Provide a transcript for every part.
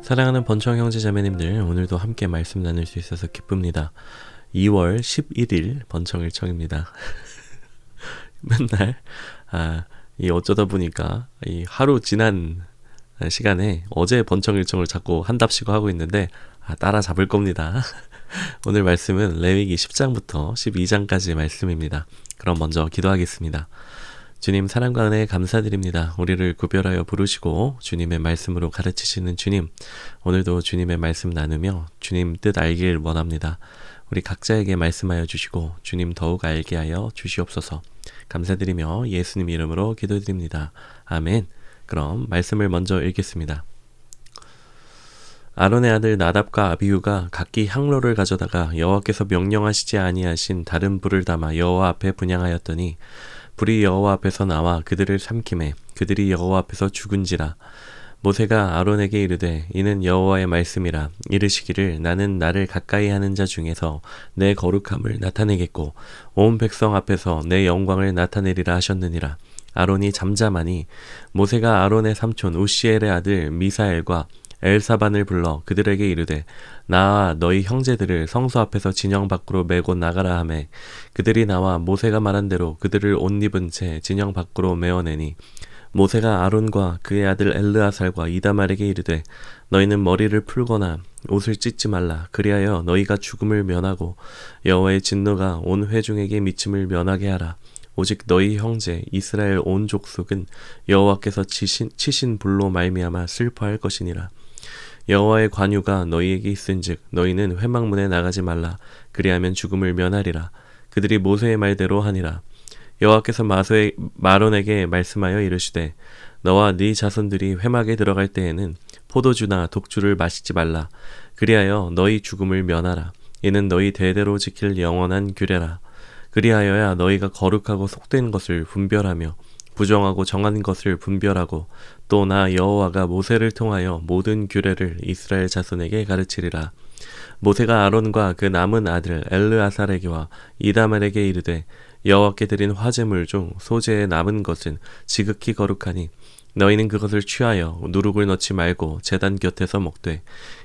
사랑하는 번청 형제 자매님들, 오늘도 함께 말씀 나눌 수 있어서 기쁩니다. 2월 11일 번청일청입니다. 맨날 이 어쩌다 보니까 이 하루 지난 시간에 어제 번청일청을 자꾸 한 답씩 하고 있는데 따라잡을 겁니다. 오늘 말씀은 레위기 10장부터 12장까지의 말씀입니다. 그럼 먼저 기도하겠습니다. 주님, 사랑과 은혜에 감사드립니다. 우리를 구별하여 부르시고 주님의 말씀으로 가르치시는 주님, 오늘도 주님의 말씀 나누며 주님 뜻 알길 원합니다. 우리 각자에게 말씀하여 주시고 주님 더욱 알게 하여 주시옵소서. 감사드리며 예수님 이름으로 기도드립니다. 아멘. 그럼 말씀을 먼저 읽겠습니다. 아론의 아들 나답과 아비후가 각기 향로를 가져다가 여호와께서 명령하시지 아니하신 다른 불을 담아 여호와 앞에 분향하였더니 불이 여호와 앞에서 나와 그들을 삼키매 그들이 여호와 앞에서 죽은지라. 모세가 아론에게 이르되 이는 여호와의 말씀이라. 이르시기를 나는 나를 가까이 하는 자 중에서 내 거룩함을 나타내겠고 온 백성 앞에서 내 영광을 나타내리라 하셨느니라. 아론이 잠잠하니 모세가 아론의 삼촌 우시엘의 아들 미사엘과 엘사반을 불러 그들에게 이르되 나와 너희 형제들을 성소 앞에서 진영 밖으로 메고 나가라 하매 그들이 나와 모세가 말한 대로 그들을 옷 입은 채 진영 밖으로 메어내니 모세가 아론과 그의 아들 엘르아살과 이다말에게 이르되 너희는 머리를 풀거나 옷을 찢지 말라. 그리하여 너희가 죽음을 면하고 여호와의 진노가 온 회중에게 미침을 면하게 하라. 오직 너희 형제 이스라엘 온 족속은 여호와께서 치신 불로 말미암아 슬퍼할 것이니라. 여호와의 관유가 너희에게 있은즉 너희는 회막문에 나가지 말라. 그리하면 죽음을 면하리라. 그들이 모세의 말대로 하니라. 여호와께서 마론에게 말씀하여 이르시되 너와 네 자손들이 회막에 들어갈 때에는 포도주나 독주를 마시지 말라. 그리하여 너희 죽음을 면하라. 이는 너희 대대로 지킬 영원한 규례라. 그리하여야 너희가 거룩하고 속된 것을 분별하며 부정하고 정한 것을 분별하고 또 나 여호와가 모세를 통하여 모든 규례를 이스라엘 자손에게 가르치리라. 모세가 아론과 그 남은 아들 엘르아살에게와 이다말에게 이르되 여호와께 드린 화제물 중 소재에 남은 것은 지극히 거룩하니 너희는 그것을 취하여 누룩을 넣지 말고 제단 곁에서 먹되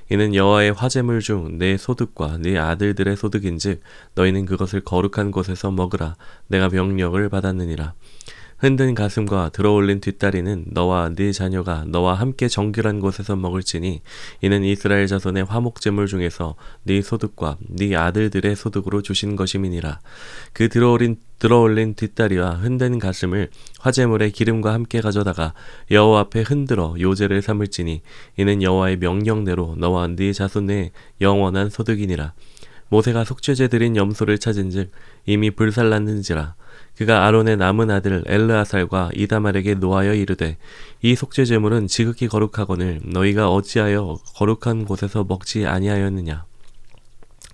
이는 여호와의 화제물 중 내 소득과 네 아들들의 소득인즉 너희는 그것을 거룩한 곳에서 먹으라. 내가 명령을 받았느니라. 흔든 가슴과 들어올린 뒷다리는 너와 네 자녀가 너와 함께 정결한 곳에서 먹을지니 이는 이스라엘 자손의 화목제물 중에서 네 소득과 네 아들들의 소득으로 주신 것임이니라. 그 들어올린 뒷다리와 흔든 가슴을 화제물의 기름과 함께 가져다가 여호와 앞에 흔들어 요제를 삼을지니 이는 여호와의 명령대로 너와 네 자손의 영원한 소득이니라. 모세가 속죄제 드린 염소를 찾은즉 이미 불살랐는지라. 그가 아론의 남은 아들 엘르아살과 이다말에게 노하여 이르되 이 속죄제물은 지극히 거룩하거늘 너희가 어찌하여 거룩한 곳에서 먹지 아니하였느냐.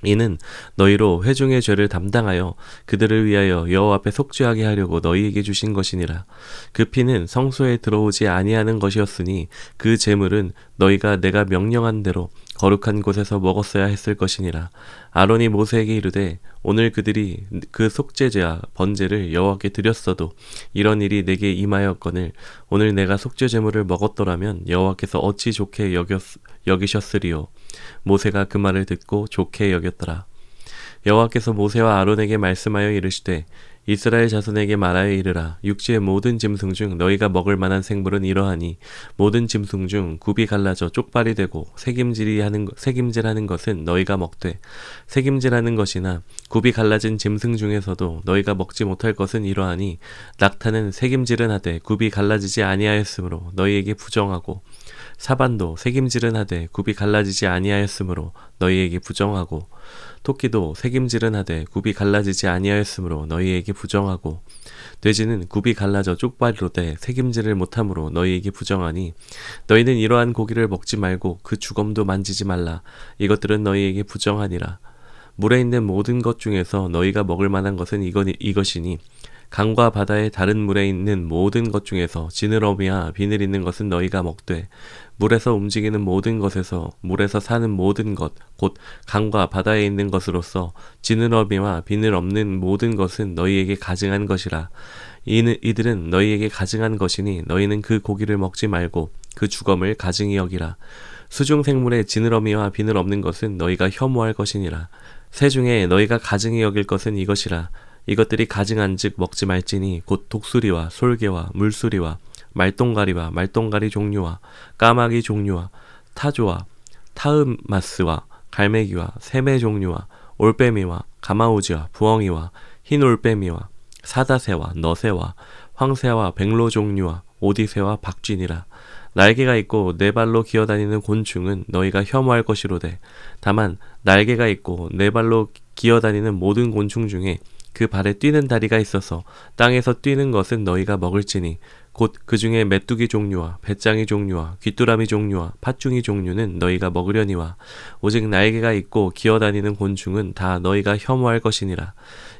이는 너희로 회중의 죄를 담당하여 그들을 위하여 여호와 앞에 속죄하게 하려고 너희에게 주신 것이니라. 그 피는 성소에 들어오지 아니하는 것이었으니 그 제물은 너희가 내가 명령한 대로 거룩한 곳에서 먹었어야 했을 것이니라. 아론이 모세에게 이르되 오늘 그들이 그 속죄제와 번제를 여호와께 드렸어도 이런 일이 내게 임하였거늘 오늘 내가 속죄 제물을 먹었더라면 여호와께서 어찌 좋게 여기셨으리요. 모세가 그 말을 듣고 좋게 여겼더라. 여호와께서 모세와 아론에게 말씀하여 이르시되 이스라엘 자손에게 말하여 이르라. 육지의 모든 짐승 중 너희가 먹을 만한 생물은 이러하니 모든 짐승 중 굽이 갈라져 쪽발이 되고 색임질하는 것은 너희가 먹되 색임질하는 것이나 굽이 갈라진 짐승 중에서도 너희가 먹지 못할 것은 이러하니 낙타는 색임질은 하되 굽이 갈라지지 아니하였으므로 너희에게 부정하고 사반도 색임질은 하되 굽이 갈라지지 아니하였으므로 너희에게 부정하고 토끼도 색임질은 하되 굽이 갈라지지 아니하였으므로 너희에게 부정하고 돼지는 굽이 갈라져 쪽발이로 돼 색임질을 못하므로 너희에게 부정하니 너희는 이러한 고기를 먹지 말고 그 주검도 만지지 말라. 이것들은 너희에게 부정하니라. 물에 있는 모든 것 중에서 너희가 먹을 만한 것은 이것이니 강과 바다의 다른 물에 있는 모든 것 중에서 지느러미와 비늘 있는 것은 너희가 먹되 물에서 움직이는 모든 것에서 물에서 사는 모든 것 곧 강과 바다에 있는 것으로서 지느러미와 비늘 없는 모든 것은 너희에게 가증한 것이라. 이들은 너희에게 가증한 것이니 너희는 그 고기를 먹지 말고 그 주검을 가증히 여기라. 수중 생물의 지느러미와 비늘 없는 것은 너희가 혐오할 것이니라. 새 중에 너희가 가증히 여길 것은 이것이라. 이것들이 가증한즉 먹지 말지니 곧 독수리와 솔개와 물수리와 말똥가리와 말똥가리 종류와 까마귀 종류와 타조와 타음마스와 갈매기와 새매 종류와 올빼미와 가마우지와 부엉이와 흰 올빼미와 사다새와 너새와 황새와 백로 종류와 오디새와 박쥐니라. 날개가 있고 네 발로 기어다니는 곤충은 너희가 혐오할 것이로되 다만 날개가 있고 네 발로 기어다니는 모든 곤충 중에 그 발에 뛰는 다리가 있어서 땅에서 뛰는 것은 너희가 먹을지니 곧 그 중에 메뚜기 종류와 배짱이 종류와 귀뚜라미 종류와 팥중이 종류는 너희가 먹으려니와 오직 날개가 있고 기어다니는 곤충은 다 너희가 혐오할 것이니라.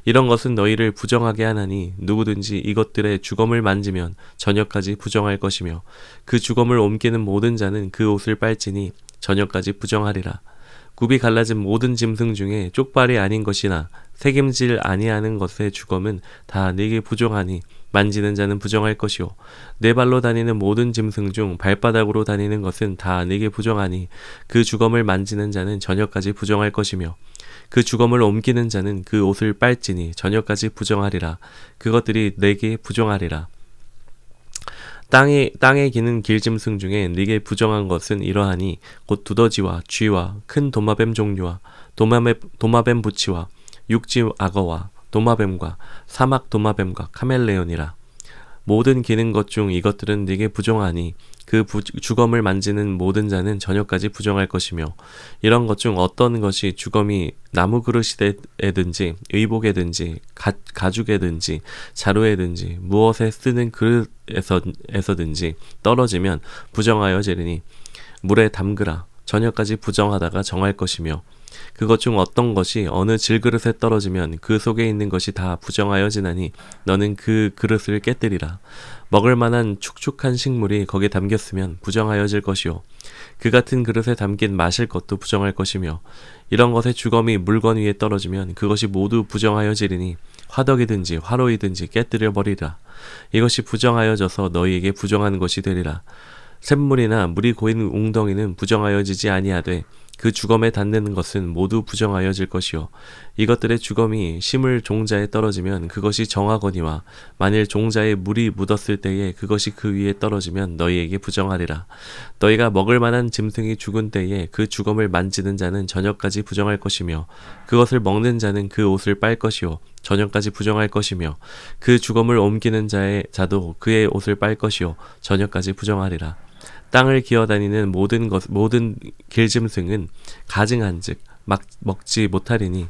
이런 것은 너희를 부정하게 하나니 누구든지 이것들의 주검을 만지면 저녁까지 부정할 것이며 그 주검을 옮기는 모든 자는 그 옷을 빨지니 저녁까지 부정하리라. 굽이 갈라진 모든 짐승 중에 쪽발이 아닌 것이나 새김질 아니하는 것의 주검은 다 네게 부정하니 만지는 자는 부정할 것이요 네 발로 다니는 모든 짐승 중 발바닥으로 다니는 것은 다 네게 부정하니 그 주검을 만지는 자는 저녁까지 부정할 것이며 그 주검을 옮기는 자는 그 옷을 빨지니 저녁까지 부정하리라. 그것들이 네게 부정하리라. 땅에 기는 길짐승 중에 네게 부정한 것은 이러하니 곧 두더지와 쥐와 큰 도마뱀 종류와 도마뱀 부치와 육지 악어와 도마뱀과 사막 도마뱀과 카멜레온이라. 모든 기는 것 중 이것들은 네게 부정하니 그 주검을 만지는 모든 자는 저녁까지 부정할 것이며 이런 것 중 어떤 것이 주검이 나무 그릇이든지 의복에든지 가죽에든지 자루에든지 무엇에 쓰는 그릇에서든지 떨어지면 부정하여 지르니 물에 담그라. 저녁까지 부정하다가 정할 것이며 그것 중 어떤 것이 어느 질그릇에 떨어지면 그 속에 있는 것이 다 부정하여 지나니 너는 그 그릇을 깨뜨리라. 먹을 만한 축축한 식물이 거기에 담겼으면 부정하여질 것이요 그 같은 그릇에 담긴 마실 것도 부정할 것이며 이런 것의 주검이 물건 위에 떨어지면 그것이 모두 부정하여지리니 화덕이든지 화로이든지 깨뜨려 버리라. 이것이 부정하여져서 너희에게 부정한 것이 되리라. 샘물이나 물이 고인 웅덩이는 부정하여지지 아니하되 그 주검에 닿는 것은 모두 부정하여질 것이요 이것들의 주검이 심을 종자에 떨어지면 그것이 정하거니와 만일 종자에 물이 묻었을 때에 그것이 그 위에 떨어지면 너희에게 부정하리라. 너희가 먹을 만한 짐승이 죽은 때에 그 주검을 만지는 자는 저녁까지 부정할 것이며 그것을 먹는 자는 그 옷을 빨 것이요 저녁까지 부정할 것이며 그 주검을 옮기는 자도 그의 옷을 빨 것이요 저녁까지 부정하리라. 땅을 기어다니는 모든 길짐승은 가증한즉 먹지 못하리니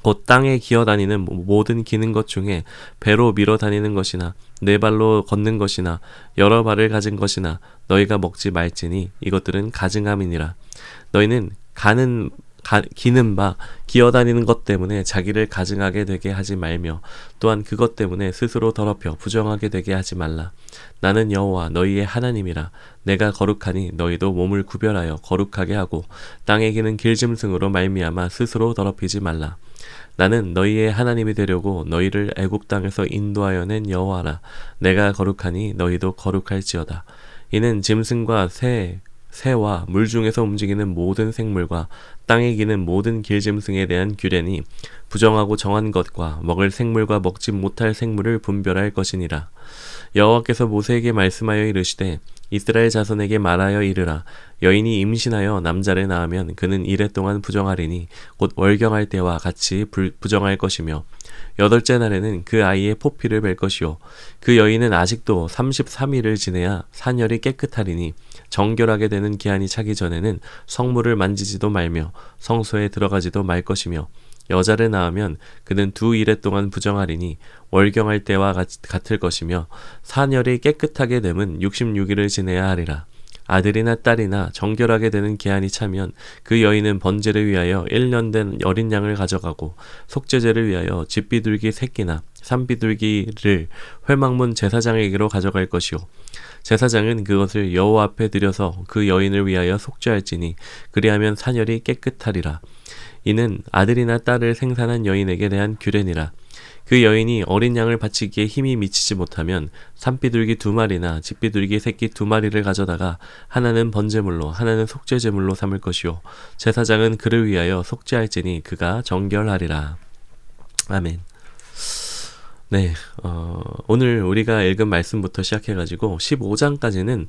곧 땅에 기어다니는 모든 기는 것 중에 배로 밀어 다니는 것이나 네 발로 걷는 것이나 여러 발을 가진 것이나 너희가 먹지 말지니 이것들은 가증함이니라. 너희는 기는 바 기어다니는 것 때문에 자기를 가증하게 되게 하지 말며 또한 그것 때문에 스스로 더럽혀 부정하게 되게 하지 말라. 나는 여호와 너희의 하나님이라. 내가 거룩하니 너희도 몸을 구별하여 거룩하게 하고 땅에 기는 길짐승으로 말미암아 스스로 더럽히지 말라. 나는 너희의 하나님이 되려고 너희를 애굽 땅에서 인도하여 낸 여호와라. 내가 거룩하니 너희도 거룩할지어다. 이는 짐승과 새와 물 중에서 움직이는 모든 생물과 땅에 기는 모든 길짐승에 대한 규례니 부정하고 정한 것과 먹을 생물과 먹지 못할 생물을 분별할 것이니라. 여호와께서 모세에게 말씀하여 이르시되 이스라엘 자손에게 말하여 이르라. 여인이 임신하여 남자를 낳으면 그는 이래 동안 부정하리니 곧 월경할 때와 같이 부정할 것이며 8째 날에는 그 아이의 포피를 뵐 것이요 그 여인은 아직도 33일을 지내야 산열이 깨끗하리니 정결하게 되는 기한이 차기 전에는 성물을 만지지도 말며 성소에 들어가지도 말 것이며 여자를 낳으면 그는 2일 동안 부정하리니 월경할 때와 같을 것이며 산열이 깨끗하게 되면 66일을 지내야 하리라. 아들이나 딸이나 정결하게 되는 기한이 차면 그 여인은 번제를 위하여 1년 된 어린 양을 가져가고 속죄제를 위하여 집비둘기 새끼나 산비둘기를 회막문 제사장에게로 가져갈 것이요 제사장은 그것을 여호와 앞에 드려서 그 여인을 위하여 속죄할지니 그리하면 산열이 깨끗하리라. 이는 아들이나 딸을 생산한 여인에게 대한 규례니라. 그 여인이 어린 양을 바치기에 힘이 미치지 못하면 산비둘기 2마리나 집비둘기 새끼 2마리를 가져다가 하나는 번제물로 하나는 속죄제물로 삼을 것이요 제사장은 그를 위하여 속죄할지니 그가 정결하리라. 아멘. 네, 오늘 우리가 읽은 말씀부터 시작해가지고 15장까지는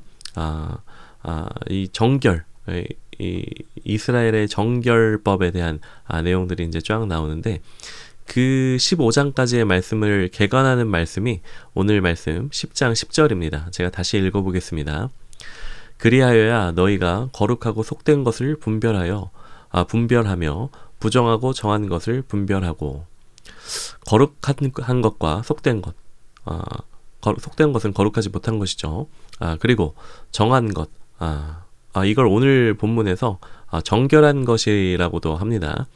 이 정결, 이 이스라엘의 정결법에 대한 내용들이 이제 쫙 나오는데, 그 15장까지의 말씀을 개관하는 말씀이 오늘 말씀 10장 10절입니다. 제가 다시 읽어보겠습니다. 그리하여야 너희가 거룩하고 속된 것을 분별하며 부정하고 정한 것을 분별하고. 거룩한 것과 속된 것, 속된 것은 거룩하지 못한 것이죠. 그리고 정한 것, 이걸 오늘 본문에서 정결한 것이라고도 합니다.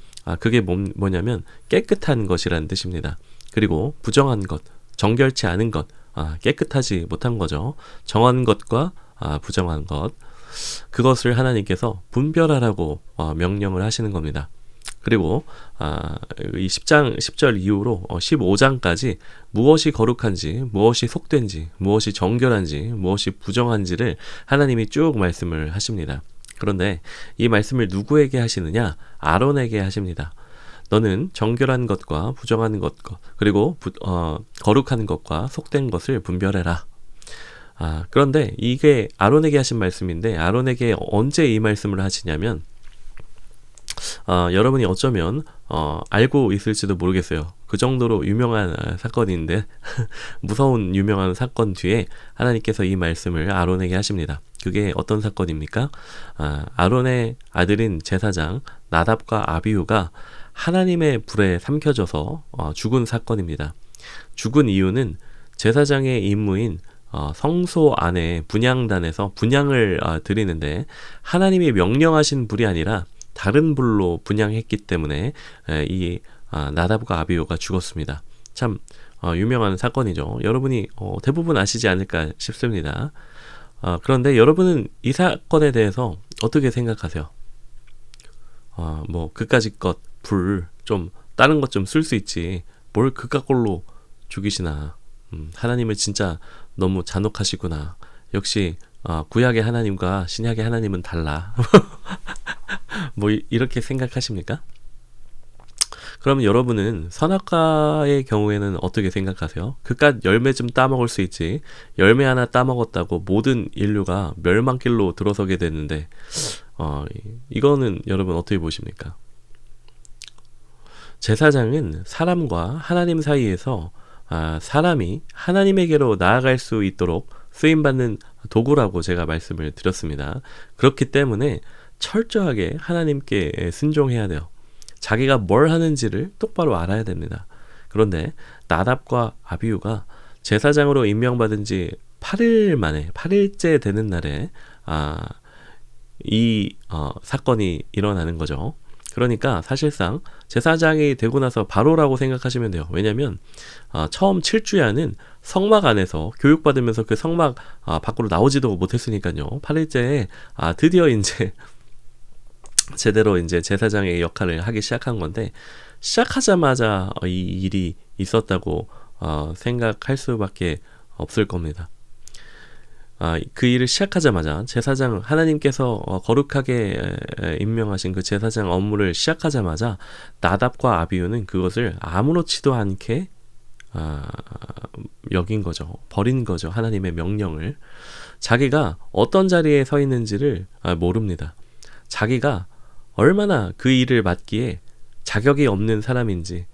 그게 뭐냐면 깨끗한 것이라는 뜻입니다. 그리고 부정한 것, 정결치 않은 것, 깨끗하지 못한 거죠. 정한 것과 부정한 것, 그것을 하나님께서 분별하라고 명령을 하시는 겁니다. 그리고 이 10장 10절 이후로 15장까지 무엇이 거룩한지, 무엇이 속된지, 무엇이 정결한지, 무엇이 부정한지를 하나님이 쭉 말씀을 하십니다. 그런데 이 말씀을 누구에게 하시느냐? 아론에게 하십니다. 너는 정결한 것과 부정한 것과 그리고 거룩한 것과 속된 것을 분별해라. 그런데 이게 아론에게 하신 말씀인데, 아론에게 언제 이 말씀을 하시냐면 여러분이 어쩌면 알고 있을지도 모르겠어요. 그 정도로 유명한 사건인데 무서운 유명한 사건 뒤에 하나님께서 이 말씀을 아론에게 하십니다. 그게 어떤 사건입니까? 아론의 아들인 제사장 나답과 아비후가 하나님의 불에 삼켜져서 죽은 사건입니다. 죽은 이유는 제사장의 임무인 성소 안에 분향단에서 분향을 드리는데 하나님이 명령하신 불이 아니라 다른 불로 분향했기 때문에 이 나답과 아비후가 죽었습니다. 참 유명한 사건이죠. 여러분이 대부분 아시지 않을까 싶습니다. 그런데 여러분은 이 사건에 대해서 어떻게 생각하세요? 뭐 그까짓 것 불 좀 다른 것 좀 쓸 수 있지, 뭘 그깟 걸로 죽이시나. 하나님을 진짜 너무 잔혹하시구나. 역시 구약의 하나님과 신약의 하나님은 달라. 뭐 이렇게 생각하십니까? 그럼 여러분은 선악과의 경우에는 어떻게 생각하세요? 그깟 열매 좀 따먹을 수 있지, 열매 하나 따먹었다고 모든 인류가 멸망길로 들어서게 되는데 이거는 여러분 어떻게 보십니까? 제사장은 사람과 하나님 사이에서 사람이 하나님에게로 나아갈 수 있도록 쓰임받는 도구라고 제가 말씀을 드렸습니다. 그렇기 때문에 철저하게 하나님께 순종해야 돼요. 자기가 뭘 하는지를 똑바로 알아야 됩니다. 그런데 나답과 아비후가 제사장으로 임명받은 지 8일 만에, 8일째 되는 날에 이 사건이 일어나는 거죠. 그러니까 사실상 제사장이 되고 나서 바로라고 생각하시면 돼요. 왜냐하면 처음 7주야는 성막 안에서 교육받으면서 그 성막 밖으로 나오지도 못했으니까요. 8일째에 드디어 이제 제대로 이제 제사장의 역할을 하기 시작한 건데, 시작하자마자 이 일이 있었다고 생각할 수밖에 없을 겁니다. 그 일을 시작하자마자 제사장, 하나님께서 거룩하게 임명하신 그 제사장 업무를 시작하자마자 나답과 아비후는 그것을 아무렇지도 않게 여긴 거죠. 버린 거죠. 하나님의 명령을. 자기가 어떤 자리에 서 있는지를 모릅니다. 자기가 얼마나 그 일을 맡기에 자격이 없는 사람인지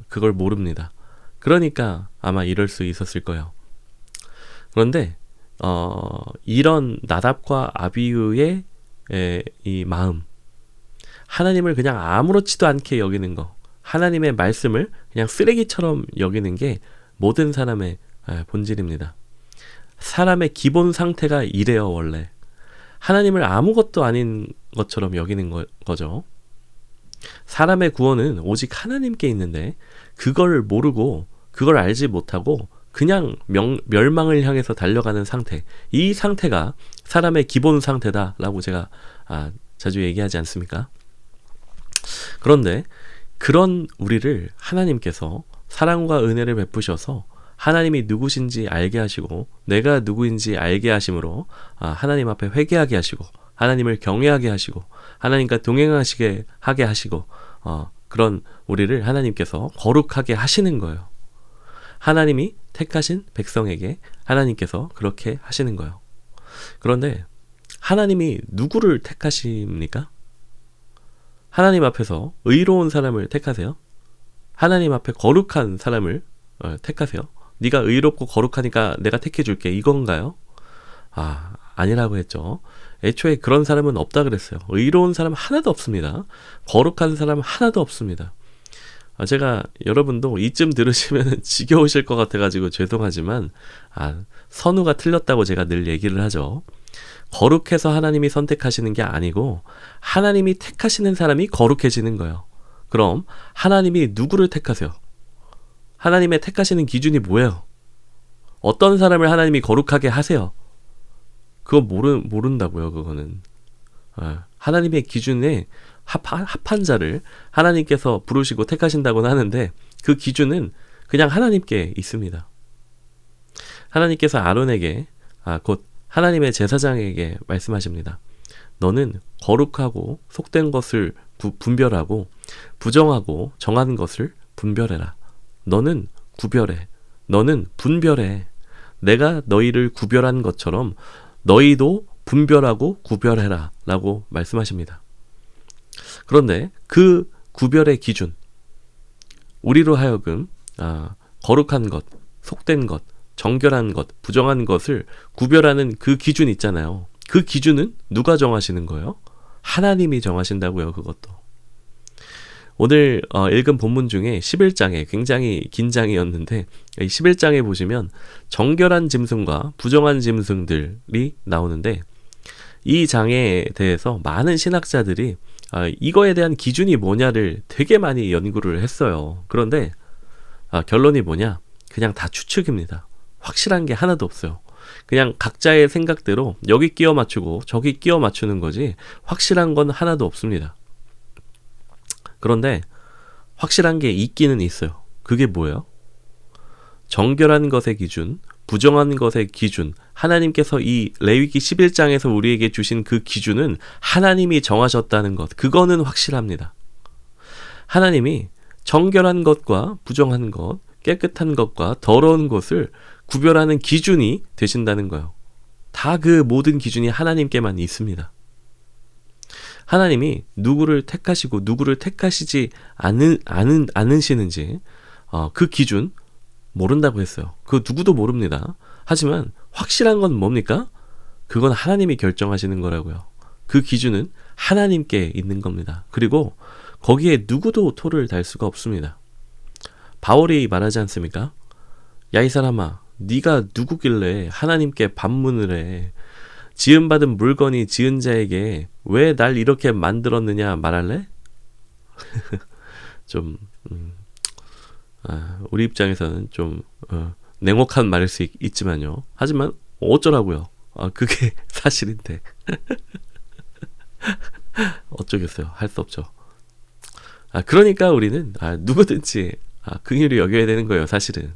그걸 모릅니다. 그러니까 아마 이럴 수 있었을 거예요. 그런데 이런 나답과 아비후의 이 마음, 하나님을 그냥 아무렇지도 않게 여기는 거, 하나님의 말씀을 그냥 쓰레기처럼 여기는 게 모든 사람의 본질입니다. 사람의 기본 상태가 이래요. 원래 하나님을 아무것도 아닌 것처럼 여기는 거죠. 사람의 구원은 오직 하나님께 있는데 그걸 모르고, 그걸 알지 못하고 그냥 멸망을 향해서 달려가는 상태, 이 상태가 사람의 기본 상태다라고 제가 자주 얘기하지 않습니까? 그런데 그런 우리를 하나님께서 사랑과 은혜를 베푸셔서 하나님이 누구신지 알게 하시고 내가 누구인지 알게 하심으로 하나님 앞에 회개하게 하시고 하나님을 경외하게 하시고 하나님과 동행하시게 하게 하시고 그런 우리를 하나님께서 거룩하게 하시는 거예요. 하나님이 택하신 백성에게 하나님께서 그렇게 하시는 거예요. 그런데 하나님이 누구를 택하십니까? 하나님 앞에서 의로운 사람을 택하세요? 하나님 앞에 거룩한 사람을 택하세요? 네가 의롭고 거룩하니까 내가 택해줄게 이건가요? 아니라고 했죠. 애초에 그런 사람은 없다 그랬어요. 의로운 사람 하나도 없습니다. 거룩한 사람 하나도 없습니다. 제가 여러분도 이쯤 들으시면 지겨우실 것 같아가지고 죄송하지만 선우가 틀렸다고 제가 늘 얘기를 하죠. 거룩해서 하나님이 선택하시는 게 아니고 하나님이 택하시는 사람이 거룩해지는 거예요. 그럼 하나님이 누구를 택하세요? 하나님의 택하시는 기준이 뭐예요? 어떤 사람을 하나님이 거룩하게 하세요? 그거 모른다고요. 그거는 하나님의 기준에 합한 자를 하나님께서 부르시고 택하신다고는 하는데 그 기준은 그냥 하나님께 있습니다. 하나님께서 아론에게 곧 하나님의 제사장에게 말씀하십니다. 너는 거룩하고 속된 것을 분별하고 부정하고 정한 것을 분별해라. 너는 구별해. 너는 분별해. 내가 너희를 구별한 것처럼 너희도 분별하고 구별해라 라고 말씀하십니다. 그런데 그 구별의 기준, 우리로 하여금 거룩한 것, 속된 것, 정결한 것, 부정한 것을 구별하는 그 기준 있잖아요. 그 기준은 누가 정하시는 거예요? 하나님이 정하신다고요. 그것도. 오늘 읽은 본문 중에 11장에 굉장히 긴 장이었는데 11장에 보시면 정결한 짐승과 부정한 짐승들이 나오는데 이 장에 대해서 많은 신학자들이 이거에 대한 기준이 뭐냐를 되게 많이 연구를 했어요. 그런데 결론이 뭐냐? 그냥 다 추측입니다. 확실한 게 하나도 없어요. 그냥 각자의 생각대로 여기 끼워 맞추고 저기 끼워 맞추는 거지 확실한 건 하나도 없습니다. 그런데 확실한 게 있기는 있어요. 그게 뭐예요? 정결한 것의 기준, 부정한 것의 기준, 하나님께서 이 레위기 11장에서 우리에게 주신 그 기준은 하나님이 정하셨다는 것, 그거는 확실합니다. 하나님이 정결한 것과 부정한 것, 깨끗한 것과 더러운 것을 구별하는 기준이 되신다는 거예요. 다 그 모든 기준이 하나님께만 있습니다. 하나님이 누구를 택하시고 누구를 택하시지 않으시는지 그 기준 모른다고 했어요. 그 누구도 모릅니다. 하지만 확실한 건 뭡니까? 그건 하나님이 결정하시는 거라고요. 그 기준은 하나님께 있는 겁니다. 그리고 거기에 누구도 토를 달 수가 없습니다. 바울이 말하지 않습니까? 야, 이 사람아, 네가 누구길래 하나님께 반문을 해? 지음받은 물건이 지은 자에게 왜 날 이렇게 만들었느냐 말할래? 좀 우리 입장에서는 좀 냉혹한 말일 수 있지만요. 하지만 어쩌라고요? 그게 사실인데 어쩌겠어요. 할 수 없죠. 그러니까 우리는 누구든지 긍휼히 여겨야 되는 거예요. 사실은.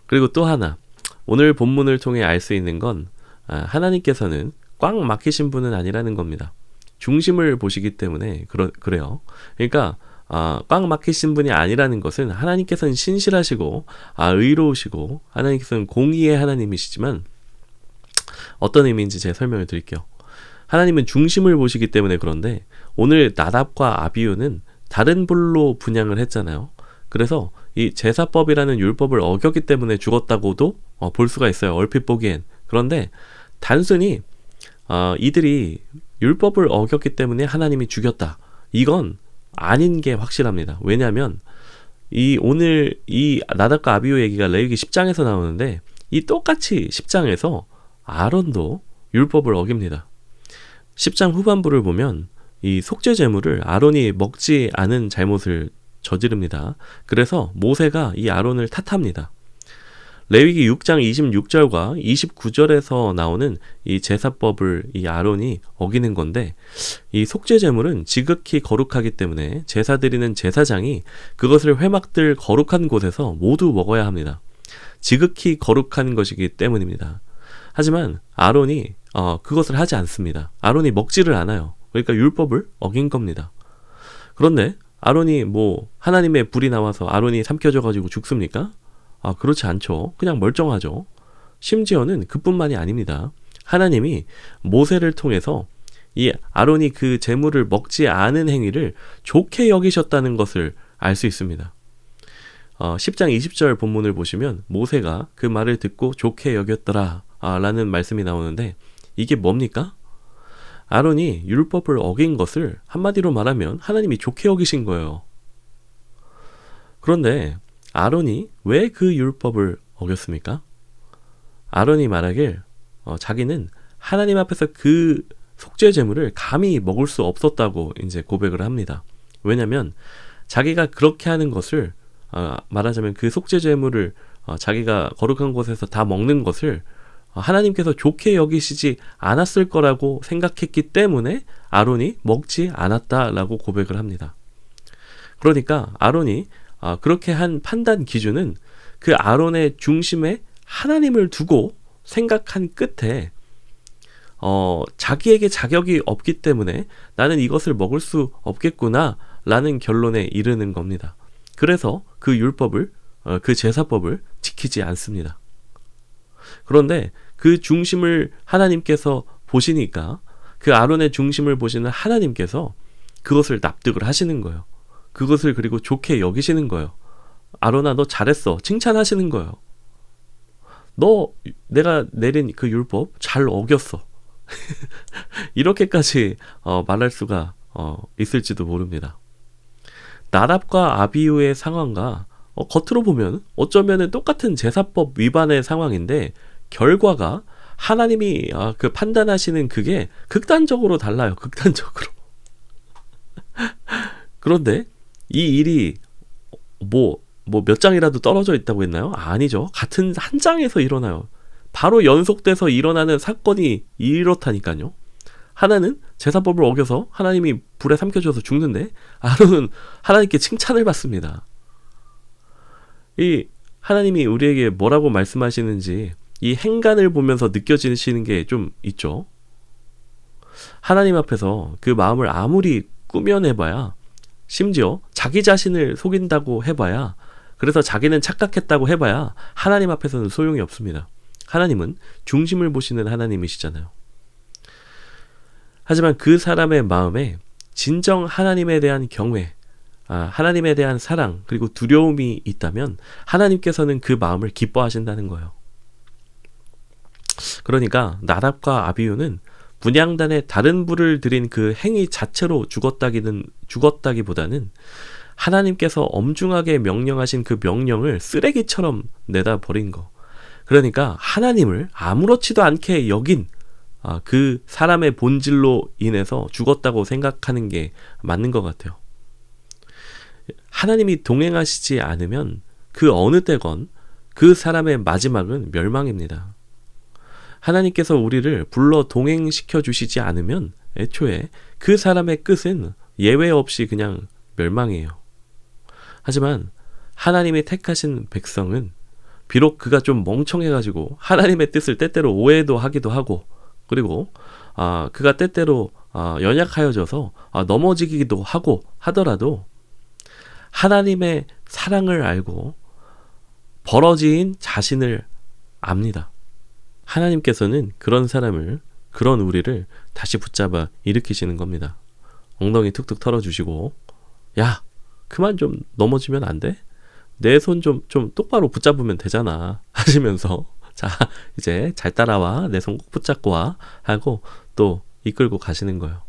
그리고 또 하나, 오늘 본문을 통해 알 수 있는 건 하나님께서는 꽉 막히신 분은 아니라는 겁니다. 중심을 보시기 때문에 그래요. 그러니까 꽉 막히신 분이 아니라는 것은 하나님께서는 신실하시고 의로우시고 하나님께서는 공의의 하나님이시지만 어떤 의미인지 제가 설명을 드릴게요. 하나님은 중심을 보시기 때문에 그런데 오늘 나답과 아비후는 다른 불로 분향을 했잖아요. 그래서 이 제사법이라는 율법을 어겼기 때문에 죽었다고도 볼 수가 있어요. 얼핏 보기엔. 그런데 단순히 이들이 율법을 어겼기 때문에 하나님이 죽였다. 이건 아닌 게 확실합니다. 왜냐하면 오늘 이 나답과 아비후 얘기가 레위기 10장에서 나오는데 이 똑같이 10장에서 아론도 율법을 어깁니다. 10장 후반부를 보면 이 속죄 제물을 아론이 먹지 않은 잘못을 저지릅니다. 그래서 모세가 이 아론을 탓합니다. 레위기 6장 26절과 29절에서 나오는 이 제사법을 이 아론이 어기는 건데, 이 속죄 제물은 지극히 거룩하기 때문에 제사 드리는 제사장이 그것을 회막들 거룩한 곳에서 모두 먹어야 합니다. 지극히 거룩한 것이기 때문입니다. 하지만 아론이 그것을 하지 않습니다. 아론이 먹지를 않아요. 그러니까 율법을 어긴 겁니다. 그런데 아론이 하나님의 불이 나와서 아론이 삼켜져 가지고 죽습니까? 그렇지 않죠. 그냥 멀쩡하죠. 심지어는 그뿐만이 아닙니다. 하나님이 모세를 통해서 이 아론이 그 제물을 먹지 않은 행위를 좋게 여기셨다는 것을 알 수 있습니다. 10장 20절 본문을 보시면 모세가 그 말을 듣고 좋게 여겼더라 라는 말씀이 나오는데, 이게 뭡니까? 아론이 율법을 어긴 것을 한마디로 말하면 하나님이 좋게 여기신 거예요. 그런데 아론이 왜 그 율법을 어겼습니까? 아론이 말하길 자기는 하나님 앞에서 그 속죄 제물을 감히 먹을 수 없었다고 이제 고백을 합니다. 왜냐하면 자기가 그렇게 하는 것을 말하자면 그 속죄 제물을 자기가 거룩한 곳에서 다 먹는 것을 하나님께서 좋게 여기시지 않았을 거라고 생각했기 때문에 아론이 먹지 않았다라고 고백을 합니다. 그러니까 아론이 그렇게 한 판단 기준은 그 아론의 중심에 하나님을 두고 생각한 끝에 자기에게 자격이 없기 때문에 나는 이것을 먹을 수 없겠구나 라는 결론에 이르는 겁니다. 그래서 그 율법을 그 제사법을 지키지 않습니다. 그런데 그 중심을 하나님께서 보시니까, 그 아론의 중심을 보시는 하나님께서 그것을 납득을 하시는 거예요. 그것을 그리고 좋게 여기시는 거예요. 아론아, 너 잘했어. 칭찬하시는 거예요. 너 내가 내린 그 율법 잘 어겼어. 이렇게까지 말할 수가 있을지도 모릅니다. 나답과 아비후의 상황과 겉으로 보면 어쩌면 똑같은 제사법 위반의 상황인데, 결과가 하나님이 그 판단하시는 그게 극단적으로 달라요. 극단적으로. 그런데 이 일이 몇 장이라도 떨어져 있다고 했나요? 아니죠. 같은 한 장에서 일어나요. 바로 연속돼서 일어나는 사건이 이렇다니까요. 하나는 제사법을 어겨서 하나님이 불에 삼켜져서 죽는데, 아론은 하나님께 칭찬을 받습니다. 이 하나님이 우리에게 뭐라고 말씀하시는지 이 행간을 보면서 느껴지시는 게 좀 있죠. 하나님 앞에서 그 마음을 아무리 꾸며내봐야, 심지어 자기 자신을 속인다고 해봐야, 그래서 자기는 착각했다고 해봐야 하나님 앞에서는 소용이 없습니다. 하나님은 중심을 보시는 하나님이시잖아요. 하지만 그 사람의 마음에 진정 하나님에 대한 경외, 하나님에 대한 사랑, 그리고 두려움이 있다면 하나님께서는 그 마음을 기뻐하신다는 거예요. 그러니까 나답과 아비후는 분향단에 다른 불을 드린 그 행위 자체로 죽었다기보다는 하나님께서 엄중하게 명령하신 그 명령을 쓰레기처럼 내다 버린 거. 그러니까 하나님을 아무렇지도 않게 여긴 그 사람의 본질로 인해서 죽었다고 생각하는 게 맞는 것 같아요. 하나님이 동행하시지 않으면 그 어느 때건 그 사람의 마지막은 멸망입니다. 하나님께서 우리를 불러 동행시켜 주시지 않으면 애초에 그 사람의 끝은 예외 없이 그냥 멸망이에요. 하지만 하나님이 택하신 백성은 비록 그가 좀 멍청해가지고 하나님의 뜻을 때때로 오해도 하기도 하고, 그리고 그가 때때로 연약하여져서 넘어지기도 하고 하더라도 하나님의 사랑을 알고 벌어진 자신을 압니다. 하나님께서는 그런 사람을, 그런 우리를 다시 붙잡아 일으키시는 겁니다. 엉덩이 툭툭 털어주시고, 야, 그만 좀 넘어지면 안 돼? 내 손 좀 똑바로 붙잡으면 되잖아 하시면서, 자, 이제 잘 따라와, 내 손 꼭 붙잡고 와 하고 또 이끌고 가시는 거예요.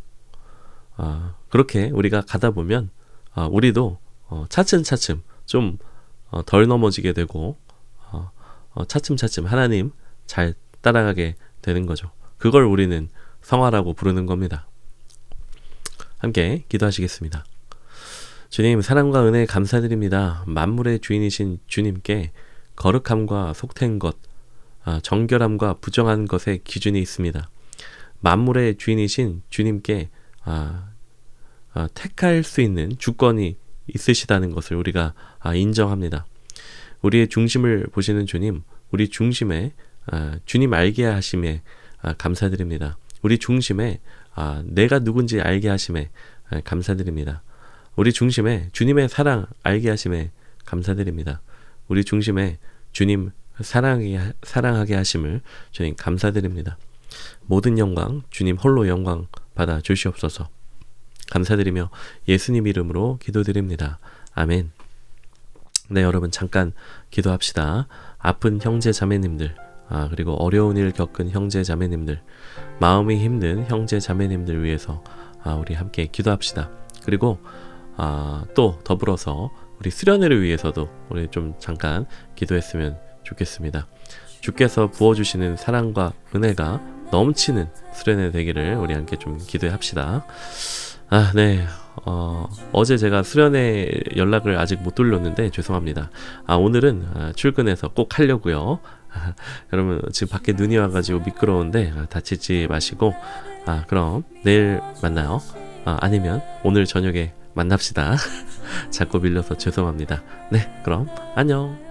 그렇게 우리가 가다 보면 우리도 차츰차츰 좀 덜 넘어지게 되고 차츰차츰 하나님 잘 따라가게 되는 거죠. 그걸 우리는 성화라고 부르는 겁니다. 함께 기도하시겠습니다. 주님, 사랑과 은혜 감사드립니다. 만물의 주인이신 주님께 거룩함과 속된 것, 정결함과 부정한 것의 기준이 있습니다. 만물의 주인이신 주님께 택할 수 있는 주권이 있으시다는 것을 우리가 인정합니다. 우리의 중심을 보시는 주님, 우리 중심에 주님 알게 하심에 감사드립니다. 우리 중심에 내가 누군지 알게 하심에 감사드립니다. 우리 중심에 주님의 사랑 알게 하심에 감사드립니다. 우리 중심에 주님 사랑하게 하심을 주님 감사드립니다. 모든 영광 주님 홀로 영광 받아 주시옵소서. 감사드리며 예수님 이름으로 기도드립니다. 아멘. 네, 여러분 잠깐 기도합시다. 아픈 형제 자매님들, 그리고 어려운 일 겪은 형제 자매님들, 마음이 힘든 형제 자매님들 위해서 우리 함께 기도합시다. 그리고 또 더불어서 우리 수련회를 위해서도 우리 좀 잠깐 기도했으면 좋겠습니다. 주께서 부어주시는 사랑과 은혜가 넘치는 수련회 되기를 우리 함께 좀 기도합시다. 네. 어제 제가 수련회 연락을 아직 못 돌렸는데 죄송합니다. 오늘은 출근해서 꼭 하려고요. 여러분 지금 밖에 눈이 와가지고 미끄러운데 다치지 마시고 그럼 내일 만나요. 아니면 오늘 저녁에 만납시다. 자꾸 밀려서 죄송합니다. 네, 그럼 안녕.